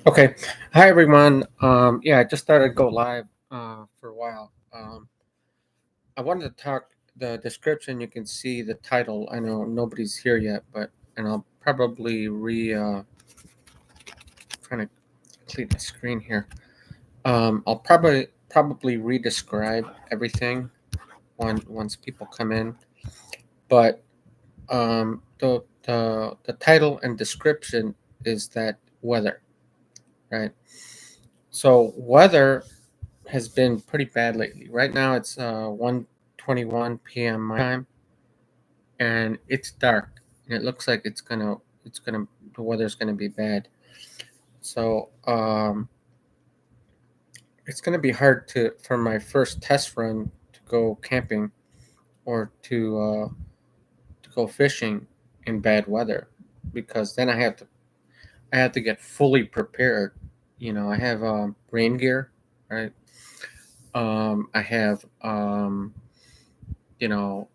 Okay. Hi, everyone. Yeah, I just started go live for a while. I wanted to talk the description. You can see the title. I know nobody's here yet, but and I'll probably trying to clear the screen here. I'll probably re-describe everything once people come in. But the title and description is that weather, right? So weather has been pretty bad lately. Right now it's 1:21 p.m. my time, and it's dark, and it looks like it's gonna the weather's gonna be bad. So it's gonna be hard to for my first test run to go camping or to go fishing in bad weather, because then I have to get fully prepared. I have rain gear, right? I have you know,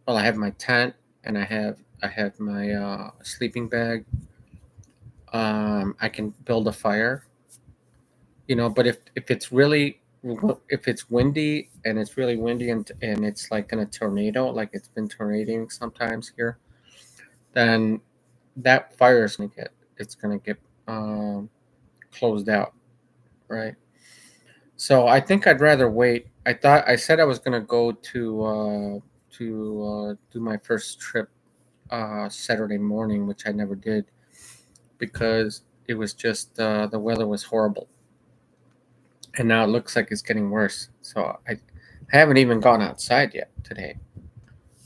well, I have my tent, and I have my sleeping bag. I can build a fire, but if it's windy, and it's really windy, and it's like in a tornado, like it's been tornadoing sometimes here, then that fire is gonna get um, closed out, right? So I think I'd rather wait. I said I was gonna go to do my first trip Saturday morning, which I never did because it was just the weather was horrible, and now it looks like it's getting worse. So I haven't even gone outside yet today.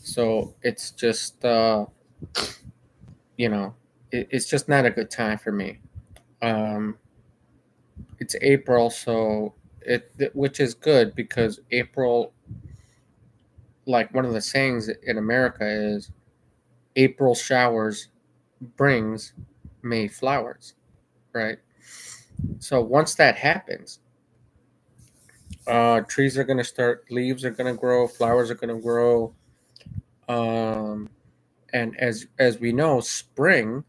So it's just you know it's just not a good time for me. Um, it's April, so which is good because April, like one of the sayings in America is April showers brings May flowers, right? So once that happens, trees are going to start, leaves are going to grow, flowers are going to grow, um, and as we know, spring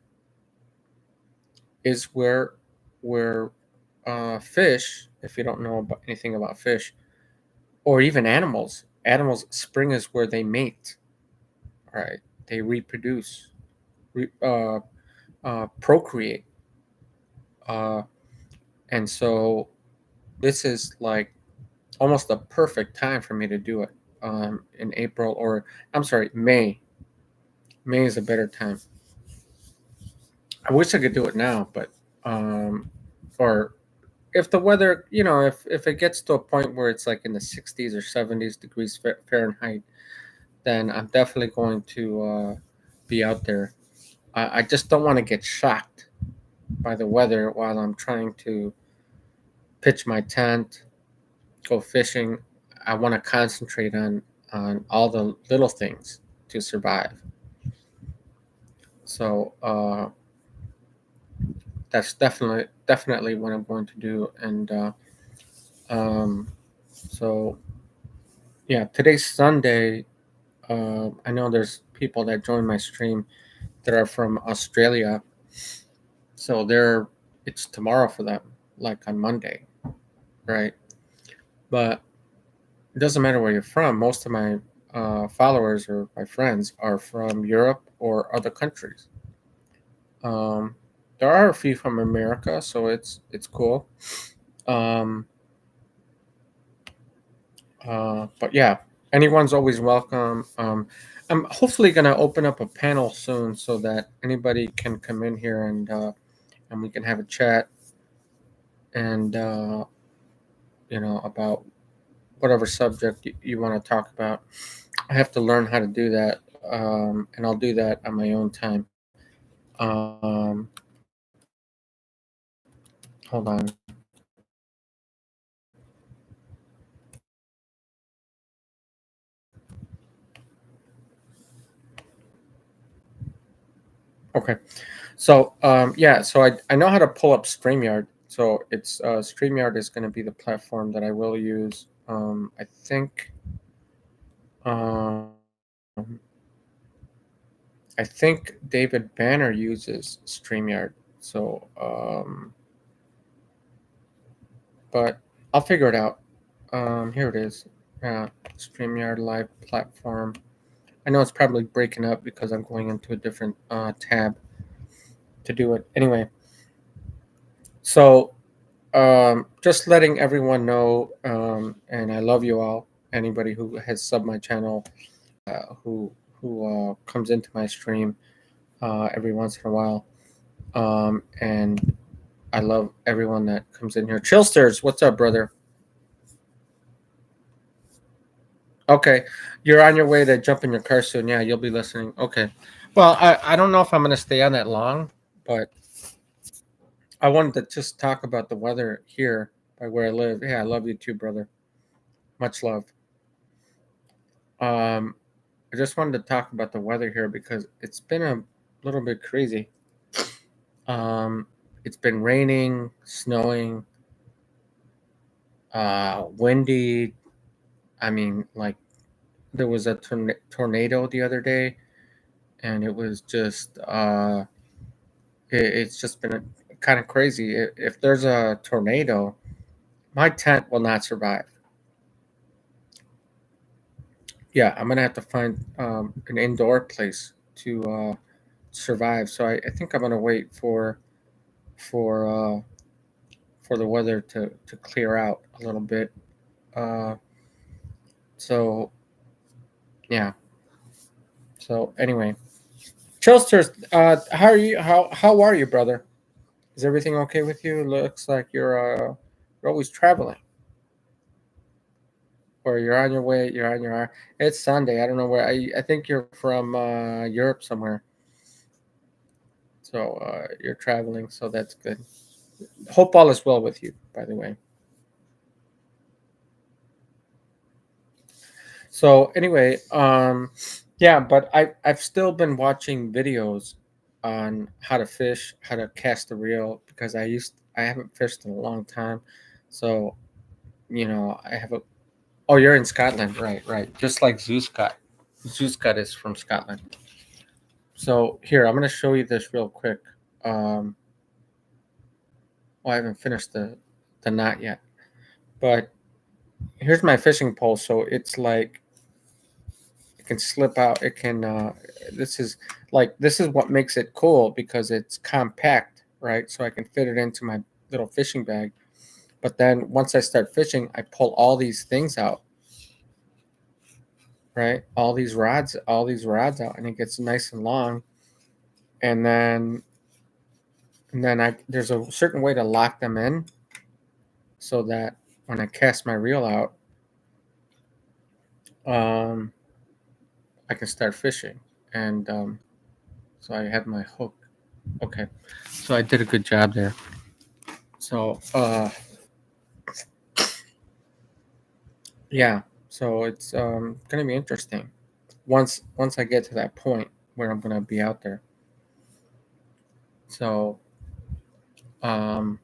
is where fish, if you don't know about anything about fish, or even animals, spring is where they mate, right? They reproduce, procreate, uh, and so this is like almost the perfect time for me to do it, in April, or I'm sorry, May. May is a better time. I wish I could do it now, but um, or if the weather, if it gets to a point where it's like in the 60s or 70s degrees Fahrenheit, then I'm definitely going to be out there. I just don't want to get shocked by the weather while I'm trying to pitch my tent, go fishing. I want to concentrate on all the little things to survive. So that's definitely what I'm going to do. And um, so yeah, today's Sunday. I know there's people that join my stream that are from Australia, so it's tomorrow for them, like on Monday, right? But it doesn't matter where you're from. Most of my followers or my friends are from Europe or other countries. Um, there are a few from America, so it's cool. Um, but yeah, anyone's always welcome. I'm hopefully gonna open up a panel soon so that anybody can come in here and we can have a chat and about whatever subject you want to talk about. I have to learn how to do that, and I'll do that on my own time. Hold on. Okay. So yeah, so I know how to pull up StreamYard. So it's StreamYard is going to be the platform that I will use. Um, I think David Banner uses StreamYard. So but I'll figure it out. Here it is. StreamYard Live platform. I know it's probably breaking up because I'm going into a different tab to do it. Anyway, so just letting everyone know, and I love you all. Anybody who has subbed my channel, who comes into my stream every once in a while, and I love everyone that comes in here. Chillsters, what's up, brother? Okay, you're on your way to jump in your car soon. Yeah, you'll be listening. Okay. Well, I don't know if I'm going to stay on that long, but I wanted to just talk about the weather here by where I live. Yeah, I love you too, brother. Much love. Um, I just wanted to talk about the weather here because it's been a little bit crazy. Um, it's been raining, snowing, windy. I mean, like there was a tornado the other day, and it was just it's just been kind of crazy. If there's a tornado, my tent will not survive. Yeah, I'm gonna have to find an indoor place to survive. So I think I'm gonna wait for uh, for the weather to clear out a little bit. Uh, so yeah. So anyway, Chilsters, how are you? How are you, brother? Is everything okay with you? Looks like you're always traveling, or you're on your way. You're on your. It's Sunday. I don't know where. I think you're from Europe somewhere. So you're traveling. So that's good. Hope all is well with you. By the way. So anyway, yeah, but I've still been watching videos on how to fish, how to cast a reel because I haven't fished in a long time. So, I have a oh, you're in Scotland, right, right. Just like Zeuscott. Zeuscott is from Scotland. So here, I'm gonna show you this real quick. Um well, I haven't finished the knot yet. But here's my fishing pole. So it's like it can slip out. It can. This is what makes it cool because it's compact, right? So I can fit it into my little fishing bag. But then once I start fishing, I pull all these things out, right? All these rods out, and it gets nice and long. And then I there's a certain way to lock them in so that when I cast my reel out, um, I can start fishing. And so I have my hook. Okay, so I did a good job there. So yeah, so it's gonna be interesting once I get to that point where I'm gonna be out there. So um,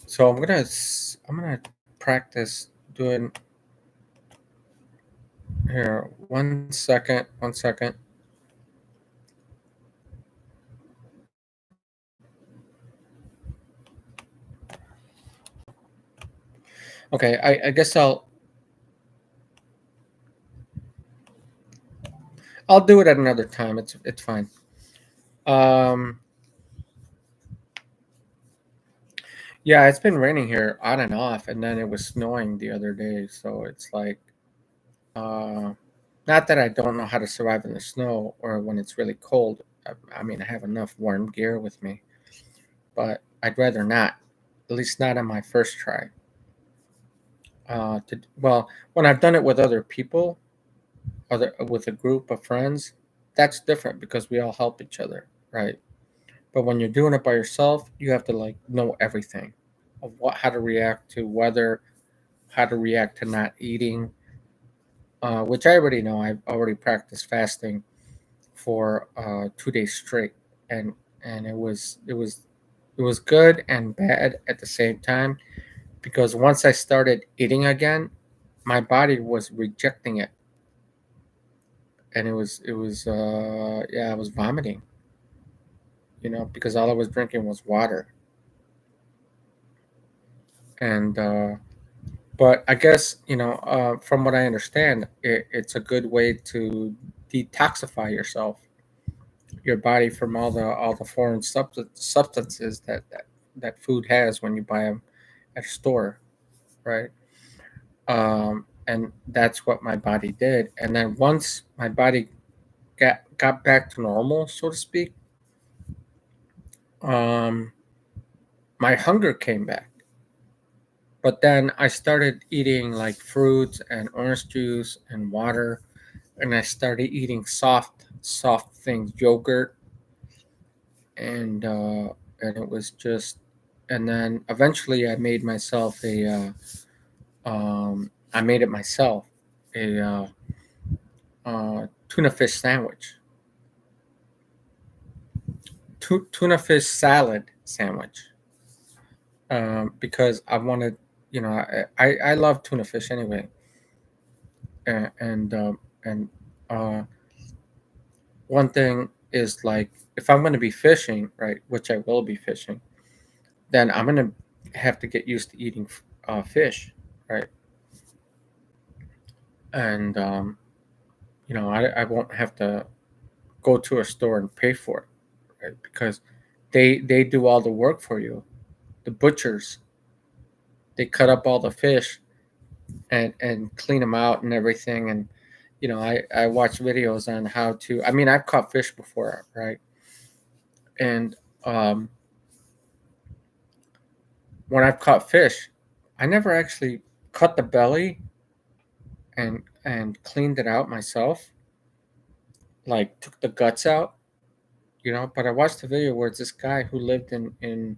so I'm gonna practice doing here. 1 second, 1 second. Okay, I guess I'll do it at another time. It's fine. Um, yeah, it's been raining here on and off, and then it was snowing the other day. So it's like, uh, not that I don't know how to survive in the snow or when it's really cold. I mean, I have enough warm gear with me, but I'd rather not. At least not on my first try. Well, when I've done it with other people, other with a group of friends, that's different because we all help each other, right? But when you're doing it by yourself, you have to like know everything of how to react to weather, how to react to not eating, which I already know. I've already practiced fasting for 2 days straight, and it was good and bad at the same time because once I started eating again, my body was rejecting it, and I was vomiting, because all I was drinking was water. And but I guess from what I understand, it's a good way to detoxify your body from all the foreign substances that food has when you buy them at a store, right? And that's what my body did. And then once my body got back to normal, so to speak, um, my hunger came back. But then I started eating like fruits and orange juice and water, and I started eating soft things, yogurt, and it was just, and then eventually I made myself I made it myself, a tuna fish sandwich, tuna fish salad sandwich, because I wanted, I love tuna fish anyway, and uh, one thing is like if I'm going to be fishing, right, which I will be fishing, then I'm going to have to get used to eating fish, right, and I won't have to go to a store and pay for it, right, because they do all the work for you. The butchers, they cut up all the fish and clean them out and everything. And I watch videos on how to. I mean, I've caught fish before, right? And um, when I've caught fish, I never actually cut the belly and cleaned it out myself. Like took the guts out, But I watched a video where it's this guy who lived in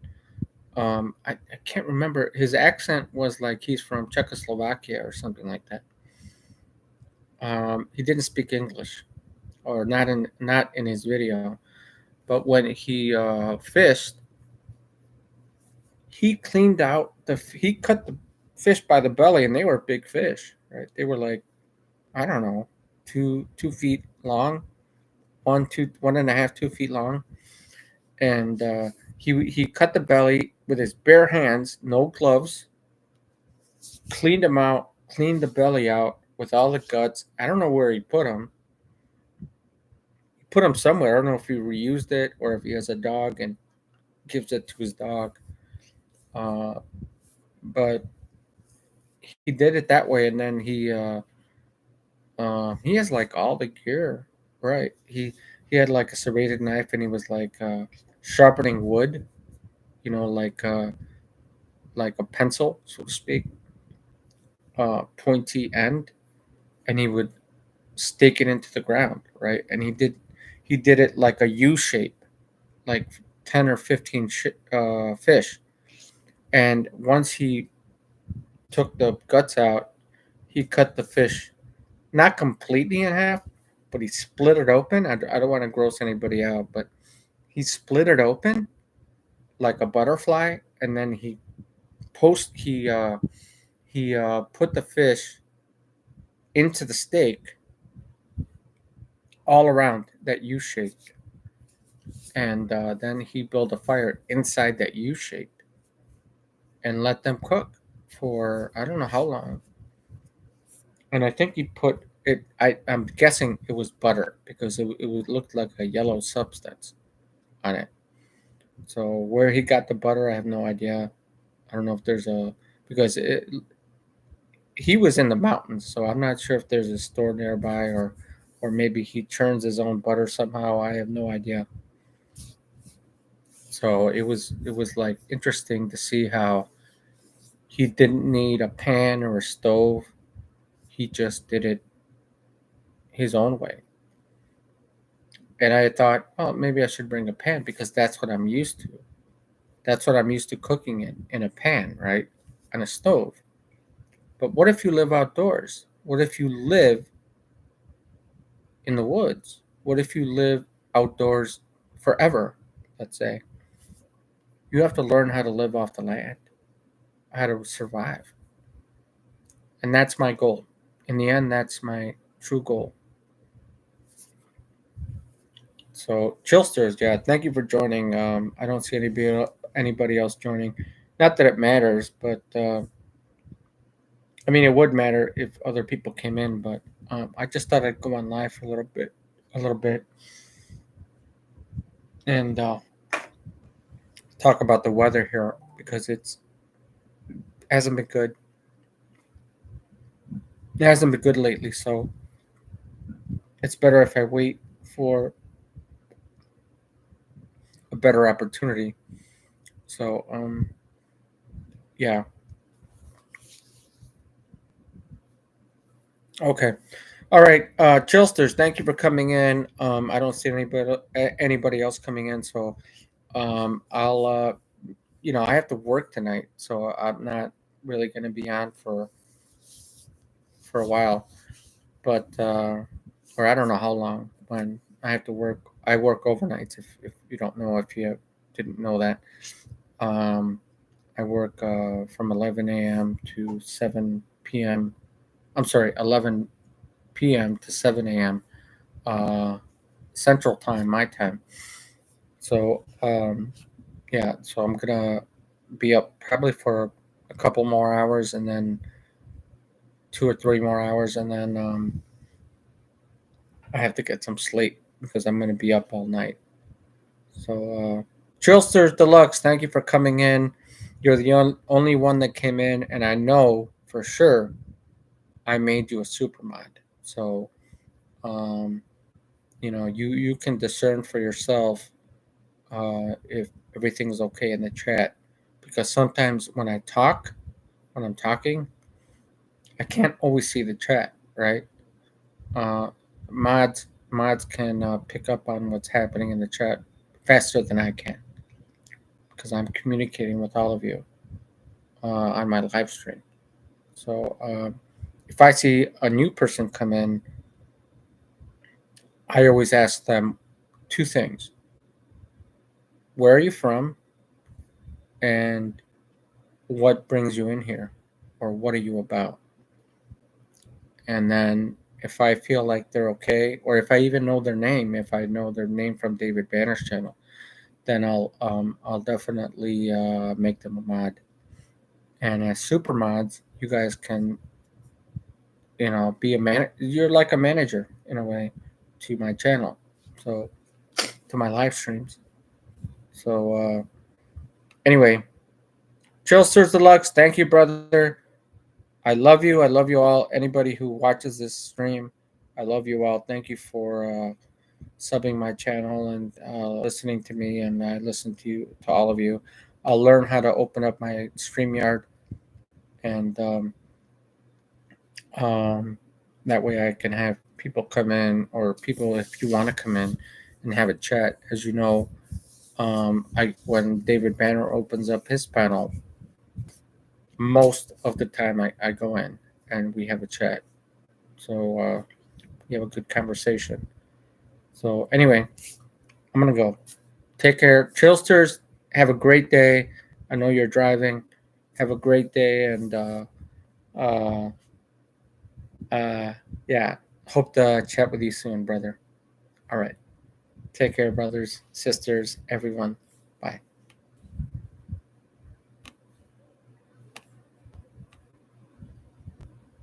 I can't remember. His accent was like he's from Czechoslovakia or something like that. He didn't speak English, or not in his video. But when he fished, he cut the fish by the belly, and they were big fish, right? They were like, I don't know, 2 feet long, 1.5 2 feet long, and he cut the belly with his bare hands, no gloves, cleaned him out, cleaned the belly out with all the guts. I don't know where he put them. He put them somewhere. I don't know if he reused it or if he has a dog and gives it to his dog. Uh, but he did it that way, and then he has like all the gear, right? He had like a serrated knife, and he was like sharpening wood, you know, like a pencil, so to speak, pointy end, and he would stake it into the ground, right? And he did it like a U shape, like 10 or 15 fish. And once he took the guts out, he cut the fish not completely in half, but he split it open. I don't want to gross anybody out, but he split it open like a butterfly, and then post he put the fish into the steak all around that U shape, and then he built a fire inside that U shape and let them cook for I don't know how long. And I think he put it. I'm guessing it was butter because it would look like a yellow substance on it. So where he got the butter, I have no idea. I don't know if there's a because he was in the mountains, so I'm not sure if there's a store nearby or maybe he churns his own butter somehow. I have no idea. So it was like interesting to see how he didn't need a pan or a stove. He just did it his own way. And I thought, oh, maybe I should bring a pan because that's what I'm used to. That's what I'm used to cooking in a pan, right? On a stove. But what if you live outdoors? What if you live in the woods? What if you live outdoors forever, let's say? You have to learn how to live off the land, how to survive. And that's my goal. In the end, that's my true goal. So, Chillsters, yeah, thank you for joining. I don't see anybody else joining. Not that it matters, but I mean, it would matter if other people came in. But I just thought I'd go on live for a little bit, and talk about the weather here because it's hasn't been good. It hasn't been good lately, so it's better if I wait for a better opportunity. So yeah. Okay. All right, Chilsters, thank you for coming in. I don't see anybody else coming in, so I'll I have to work tonight, so I'm not really going to be on for a while, but or I don't know how long when I have to work. I work overnights. If you don't know, if you didn't know that, um, I work from 11 a.m. to 7 p.m. I'm sorry, 11 p.m. to 7 a.m. Uh, Central Time, my time. So yeah, so I'm gonna be up probably for a couple more hours, and then 2 or 3 more hours, and then I have to get some sleep because I'm gonna be up all night. So Trillsters Deluxe, thank you for coming in. You're the only one that came in, and I know for sure I made you a super mod. So um, you can discern for yourself if everything's okay in the chat, because sometimes when I'm talking, I can't always see the chat, right? Uh, mods can pick up on what's happening in the chat faster than I can because I'm communicating with all of you on my live stream. So if I see a new person come in, I always ask them two things: where are you from, and what brings you in here, or what are you about? And then if I feel like they're okay, or if I even know their name, if I know their name from David Banner's channel, then I'll definitely make them a mod. And as super mods, you guys can be a man. You're like a manager in a way to my channel, so to my live streams. So anyway, Chillsters Deluxe, thank you, brother. I love you. I love you all. Anybody who watches this stream, I love you all. Thank you for subbing my channel and listening to me, and I listen to all of you. I'll learn how to open up my StreamYard, and um, that way I can have people come in, or people, if you want to come in and have a chat. As you know, I when David Banner opens up his panel, most of the time I go in and we have a chat. So we have a good conversation. So anyway, I'm gonna go. Take care, Chillsters. Have a great day. I know you're driving. Have a great day, and uh, uh, yeah. Hope to chat with you soon, brother. All right. Take care, brothers, sisters, everyone. Bye.